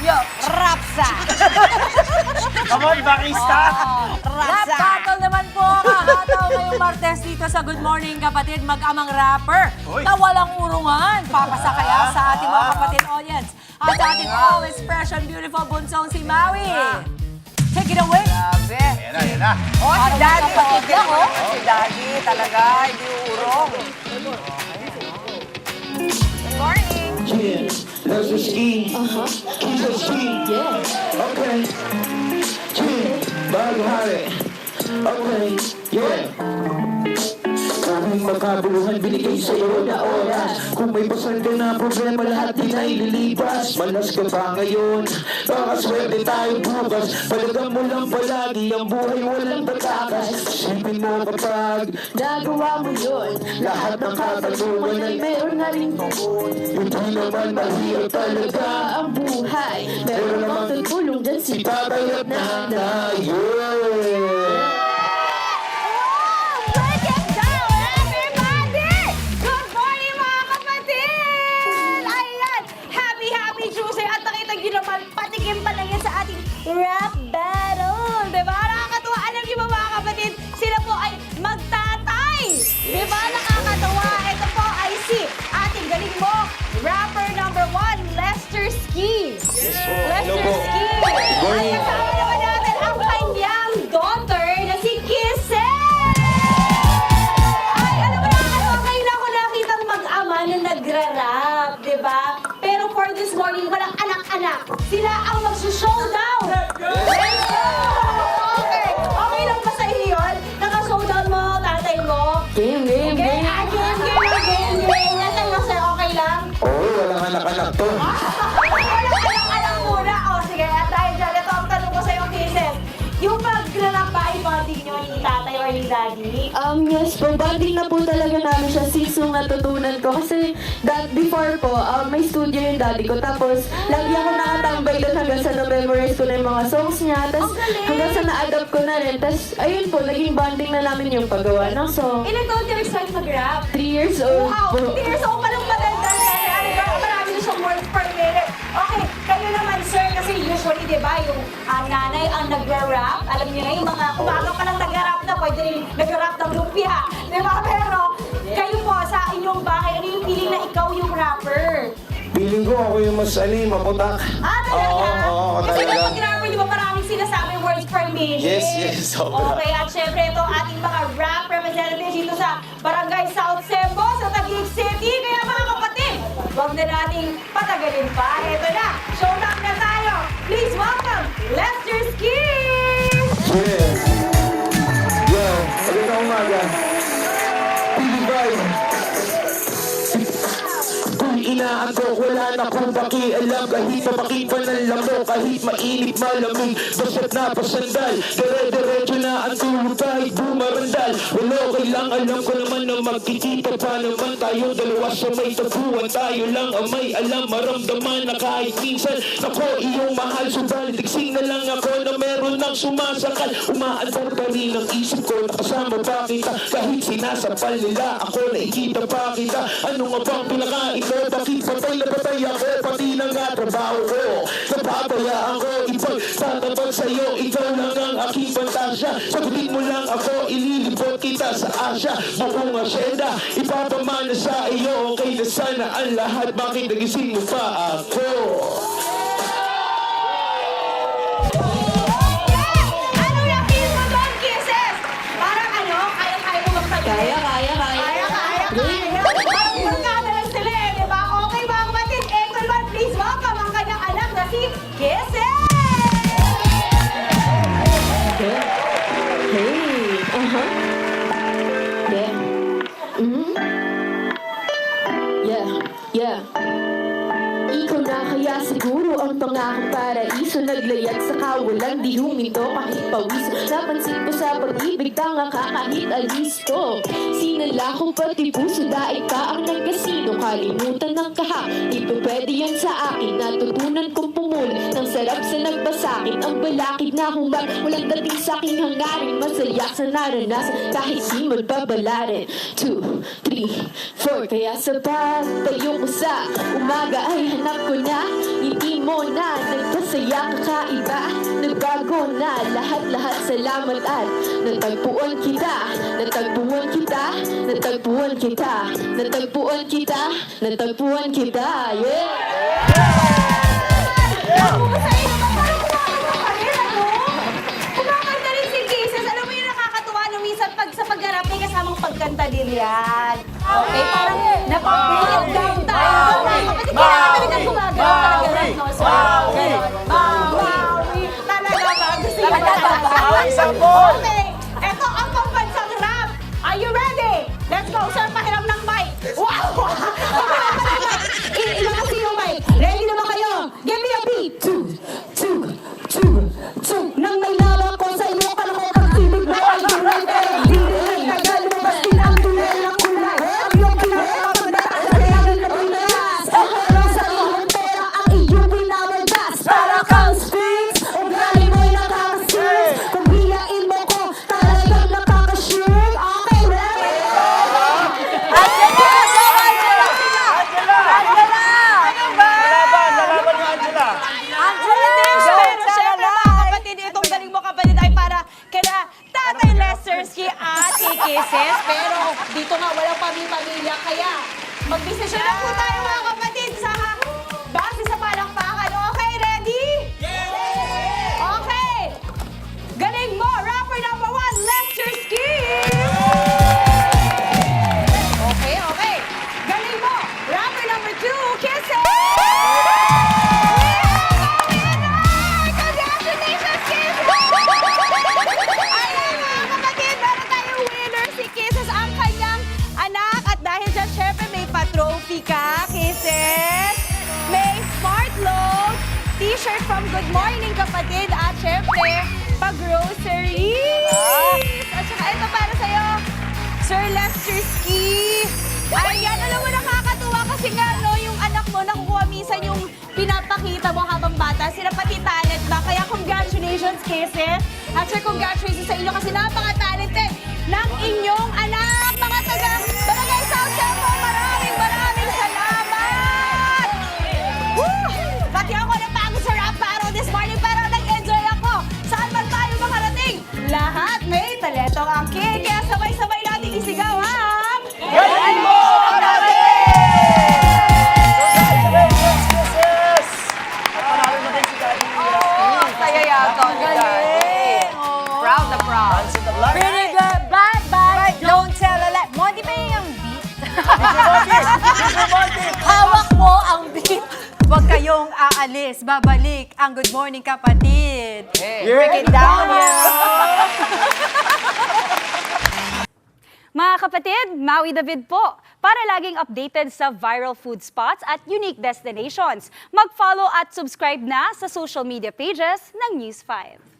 Yo, Rapsa. Come on, Bakista! Rapsa. Rap battle naman po kahataw ngayong Martes dito sa Good Morning Kapatid, mag-amang rapper Uy. na walang urungan. Papasa kaya sa ating mga kapatid audience at sa ating all-expression beautiful bunsong si Maui. Take it away. Grabe. Ayan na. Oh, si Daddy. kapatid Okay, niya, oh. Si Daddy talaga, hindi urong. Good morning. Yeah, that's the ski. He's a ski. Yeah. Okay. Yeah, baghari. Okay. Yeah. Kahit makabuluhan binigay sa'yo na oras. Kung may pasan ka na problema, lahat din ay lilipas. Malas ka pa ngayon, baka swerte tayo bukas. Palagang mo lang palagi, ang buhay walang batakas. Isipin mo kapag nagawa mo yun, lahat ng katanungan ay meron na rin noon. Hindi naman mahirap talaga ang buhay. Meron namang tutulong dyan si tatay at nanay. Yeah. Break it down, everybody! Good morning, mga kapatid! Ayan! Happy Tuesday! At nakita nyo naman, patikim pa lang yan sa ating rap battle! Diba? Nakakatuwa. Alam nyo ba, mga kapatid, sila po ay magtatay! Diba? Nakakatawa. Ito po ay si ating galing mo, rapper number 1, Lester Ski. Lester Ski. At kasama naman natin ang kanyang daughter na si Kissel! Ay, alam mo nakakatawa, ngayon ako nakitang mag-ama na nagra-rap, di ba? Pero for this morning, walang anak-anak. Sila ang magsushowdown! Let's go! Okay, okay lang ba sa iyo yun? Naka-showdown mo, tatay mo? Game, game, Okay, game. game. Natay mo sir, okay lang? Oo, walang anak-anak to. Alam muna. O, sige. At dahil dyan, ito ang tanong ko sa'yo, Kisses. Yung pag-rap ba ay bonding nyo ni tatay or ni daddy? Yes po, bonding na po talaga namin siya since nung natutunan ko. Kasi before po, may studio yung daddy ko. Tapos, lagi ako nakatambay doon hanggang sa na-memorize ko na yung mga songs niya. Tapos, hanggang sa na-adapt ko na rin. Tapos, ayun po, naging bonding na namin yung paggawa ng song. Ilan taon ka nag-start mag-rap? 3 years old Wow! po. 3 years old pa lang matanda na. Marami na siyang words per minute. Okay, kayo naman, sir, kasi usually, di ba, yung nanay ang nag-rap. Alam niyo na, yung mga kumaga pa lang nag-rap na, pwede rin nag-rap ng lumpia. Di ba? Pero, kayo po, sa inyong bahay, ano yung feeling na ikaw yung rapper? Feeling ko ako yung mas maputak. Talaga? Oo, Kasi talaga. kapag rapper, di ba maraming sinasabing words per minute? Yes, sobra. Okay, at syempre ito ating mga rap representatives dito sa Barangay South Sembo sa Taguig City. Kaya mga kapatid, huwag na nating patagalin pa. Ito na, showdown na tayo. Please welcome Lester Ski! Yeah. Yo, magandang umaga. Pilibay. Kung inaantok, wala na kung pakialam. Kahit mapakipan ng lamo, kahit mainit malamig, basta't napasandal, dire-diretso na ang tulog kahit bumarandal. Wala okay lang, alam ko naman na magkikita pa naman tayo dalawa sa may tabuan. Tayo lang ang may alam, maramdaman na kahit minsan ako iyong mahal. Subalit tigsing na lang ako na meron ng sumasakal. Umaandar pa rin ang isip ko, nakasama pa kita. Kahit sinasapal nila ako, nakikita pa kita. Ano nga bang pinakain mo? Bakit patay na patay ako? Pati na nga trabaho ko. Napabayaan ko, ipagtatabag sa'yo. Ikaw lang ang aking pantasya. Sagutin mo lang ako, ililipot kita sa Asya. Buong asyenda, ipapamana sa iyo. Okay na sana ang lahat, bakit nagising mo pa ako? Ano yung feel mo doon, Kisses? Parang ano, kaya-kaya mo magpagaling? Kaya. Kaya. Parang barkada lang sila eh, di ba? Okay mga kapatid, eto naman, please welcome ang kanyang anak na si Kisses! Okay. Hey. Yeah. Yeah. Ikaw na kaya siguro ang pangakong paraiso. Naglayag sa kawalan, di huminto kahit pawiso. Napansin ko sa pag-ibig, tanga ka kahit alis ko. Sinala ko pati puso, daig ka ang nagkasino. Kalimutan ng kaha, di pa pwede yan sa akin. Natutunan kong pumuli ng sarap sa nagbasakit. Ang balakid na humag, walang dating sa aking hangarin. Masaya sa naranasan kahit di magbabalarin. 2, 3, 4, kaya sa pagtayo ko sa umaga ay hanap ko na, hindi mo na nagpas saya kakaiba. Nagbago na lahat-lahat, salamat at natagpuan kita. Natagpuan kita, natagpuan kita, natagpuan kita, natagpuan kita. Yeah! Mahusay naman, parang kumakanta ka rin, ano? Kumakanta rin si Kisses. Alam mo yung nakakatuwa no, minsan pag sa pagharap may kasamang pagkanta din yan. Okay, parang napag-bring it down tayo. Kapatid, kailangan talaga gumagawa talaga rin, no? So, ganon. Bawi. Talaga ba? Gusto nyo ba talaga? Example! Okay, eto ang pambansang rap. Are you ready? Let's go, sir. Pahiram ng mic. Wow! Pahiram ng mic. Ilan kasi yung mic. Ready na ba kayo? Give me a beat. Nang may lawa ko sa iyo, kala ko pag-ibig na ay tunay. Pero hindi rin. Kaya lumabas din ang tunay ng kulay. Ang iyong pinay, mapagdaan na laging na pinas. Ang harang sa iyong pera, ang iyong pinawaldas. Para kang strings, ugali mo'y nakaka-strings. Kung hilain mo ko, talagang nakaka-shrink. Okay, ready? Lalaban ni Angela. Pero syempre mga kapatid, itong galing mo kapatid ay para kila Tatay Lesterski at si Kisses. Pero dito nga walang pamilya, kaya mag-desisyon na po tayo mga kapatid sa base sa palakpakan. Okay, ready? Okay! Galing mo, rapper number 1, Lesterski! Okay. Galing mo, rapper number 2, Kisses! Congratulations, Kisses! Ayan mga kapatid, meron tayong winner. Si Kisses ang kanyang anak. At dahil dyan, syempre may pa-trophy ka, Kisses. May smart load, t-shirt from Good Morning kapatid. At syempre, pag-groceries. At saka ito para sa'yo, Sir Lesterski. Ayan, alam mo, nakakatuwa kasi nga, no, yung anak mo nakukuha minsan yung pinapakita mo habang bata. Sila pati talent ba? Kaya congratulations, Kisses. At sir, congratulations sa inyo kasi napaka-talented ng inyong anak. Mga Barangay South Tempo, maraming salamat! Woo! Pati ako napagod sa rap battle this morning pero nag-enjoy ako. Saan man tayo makarating? Lahat may talento ang king. Kaya sabay-sabay natin isigaw, ha? Galing mo, Congratulations, Kisses! At panalo mo din si Daddy. Saya yata. Galing. Proud na proud. Dance in the blood. Pretty good. Bye. Don't tell a lie. Monty pa yung beat. Mr. Monty! Hawak mo ang beat. Huwag kayong aalis. Babalik ang Good Morning Kapatid. Break it down, Mga kapatid, Maui David po. Para laging updated sa viral food spots at unique destinations, mag-follow at subscribe na sa social media pages ng News 5.